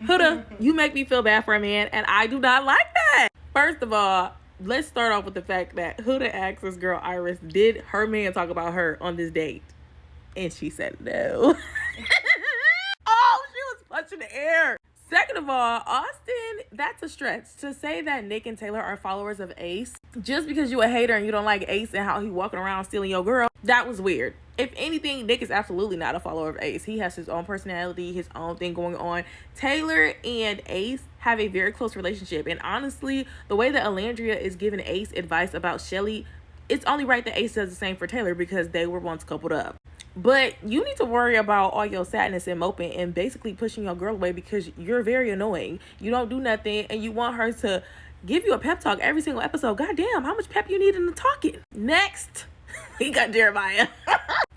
Huda, you make me feel bad for a man, and I do not like that. First of all, let's start off with the fact that Huda asked this girl Iris, did her man talk about her on this date? And she said no. Oh, she was punching the air. Second of all, Austin, that's a stretch. To say that Nick and Taylor are followers of Ace, just because you a hater and you don't like Ace and how he walking around stealing your girl, that was weird. If anything, Nick is absolutely not a follower of Ace. He has his own personality, his own thing going on. Taylor and Ace have a very close relationship. And honestly, the way that Alandria is giving Ace advice about Shelly, it's only right that Ace does the same for Taylor because they were once coupled up. But you need to worry about all your sadness and moping and basically pushing your girl away because you're very annoying. You don't do nothing and you want her to give you a pep talk every single episode. God damn, how much pep you need in the talking? Next, we got Jeremiah.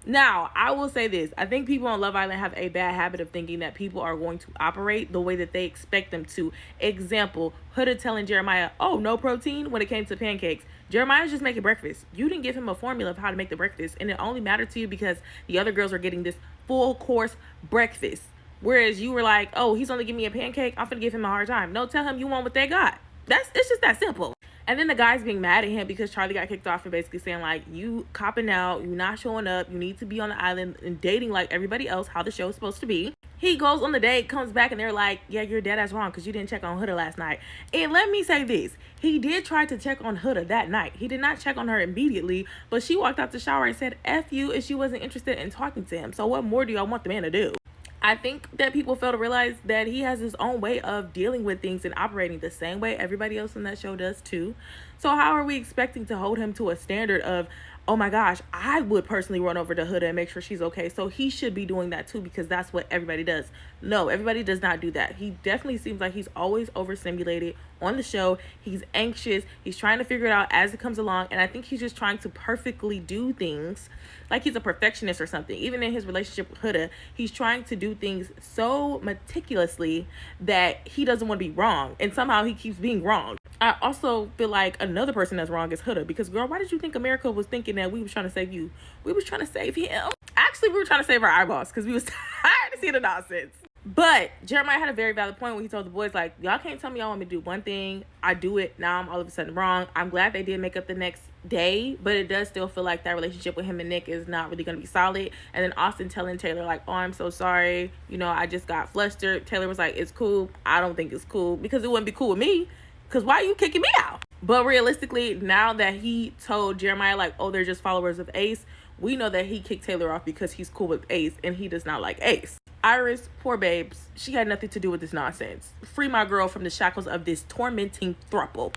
Now, I will say this. I think people on Love Island have a bad habit of thinking that people are going to operate the way that they expect them to. Example, Huda telling Jeremiah, oh, no protein when it came to pancakes. Jeremiah's just making breakfast. You didn't give him a formula of how to make the breakfast, and it only mattered to you because the other girls are getting this full course breakfast. Whereas you were like, oh, he's only giving me a pancake, I'm gonna give him a hard time. No, tell him you want what they got. It's just that simple. And then the guys being mad at him because Charlie got kicked off and basically saying, like, you copping out, you not showing up, you need to be on the island and dating like everybody else, how the show is supposed to be. He goes on the date, comes back, and they're like, yeah, you're dead ass wrong because you didn't check on Huda last night. And let me say this. He did try to check on Huda that night. He did not check on her immediately, but she walked out the shower and said, F you, and she wasn't interested in talking to him. So what more do y'all want the man to do? I think that people fail to realize that he has his own way of dealing with things and operating the same way everybody else in that show does too. So how are we expecting to hold him to a standard of, oh my gosh, I would personally run over to Huda and make sure she's okay. So he should be doing that too because that's what everybody does. No, everybody does not do that. He definitely seems like he's always overstimulated on the show. He's anxious. He's trying to figure it out as it comes along. And I think he's just trying to perfectly do things like he's a perfectionist or something. Even in his relationship with Huda, he's trying to do things so meticulously that he doesn't want to be wrong. And somehow he keeps being wrong. I also feel like another person that's wrong is Huda because, girl, why did you think America was thinking that we was trying to save you? We was trying to save him. Actually, we were trying to save our eyeballs because we was tired of seeing the nonsense. But Jeremiah had a very valid point when he told the boys, like, y'all can't tell me y'all want me to do one thing. I do it. Now I'm all of a sudden wrong. I'm glad they did make up the next day, but it does still feel like that relationship with him and Nick is not really going to be solid. And then Austin telling Taylor, like, oh, I'm so sorry. You know, I just got flustered. Taylor was like, it's cool. I don't think it's cool because it wouldn't be cool with me. Because why are you kicking me out? But realistically, now that he told Jeremiah, like, oh, they're just followers of Ace, we know that he kicked Taylor off because he's cool with Ace and he does not like Ace. Iris, poor babes, she had nothing to do with this nonsense. Free my girl from the shackles of this tormenting throuple.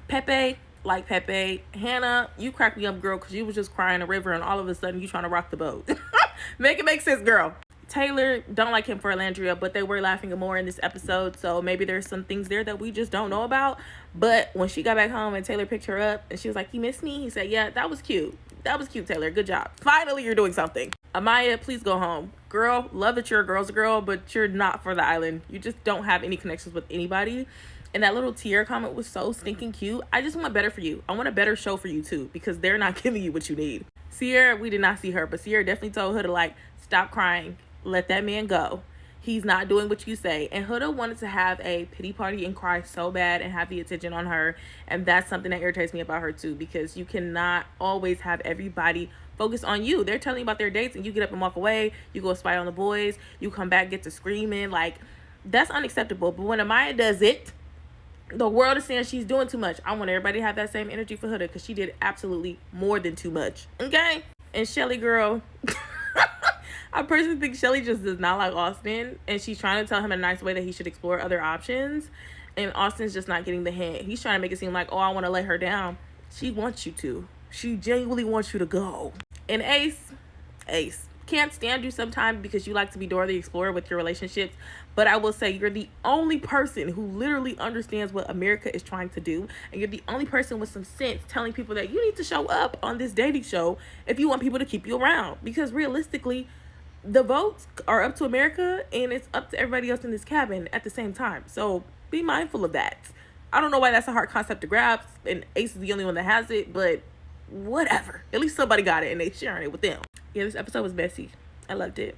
Pepe, like Pepe. Hannah, you cracked me up, girl, because you was just crying a river and all of a sudden you trying to rock the boat. Make it make sense, girl. Taylor, don't like him for Alandria, but they were laughing more in this episode, so maybe there's some things there that we just don't know about. But when she got back home and Taylor picked her up and she was like, you miss me? He said, yeah, that was cute. That was cute, Taylor. Good job. Finally, you're doing something. Amaya, please go home. Girl, love that you're a girl's girl, but you're not for the island. You just don't have any connections with anybody. And that little tear comment was so stinking cute. I just want better for you. I want a better show for you too, because they're not giving you what you need. Sierra, we did not see her, but Sierra definitely told her to, like, stop crying. Let that man go. He's not doing what you say. And Huda wanted to have a pity party and cry so bad and have the attention on her. And that's something that irritates me about her too, because you cannot always have everybody focus on you. They're telling you about their dates and you get up and walk away. You go spy on the boys. You come back, get to screaming. Like, that's unacceptable. But when Amaya does it, the world is saying she's doing too much. I want everybody to have that same energy for Huda because she did absolutely more than too much. Okay? And Shelly, girl... I personally think Shelly just does not like Austin, and she's trying to tell him in a nice way that he should explore other options, and Austin's just not getting the hint. He's trying to make it seem like, oh, I want to let her down. She wants you to. She genuinely wants you to go. And Ace can't stand you sometimes because you like to be Dora the Explorer with your relationships, but I will say you're the only person who literally understands what America is trying to do, and you're the only person with some sense telling people that you need to show up on this dating show if you want people to keep you around, because realistically, the votes are up to America and it's up to everybody else in this cabin at the same time. So be mindful of that. I don't know why that's a hard concept to grasp and Ace is the only one that has it, but whatever. At least somebody got it and they sharing it with them. Yeah, this episode was messy. I loved it.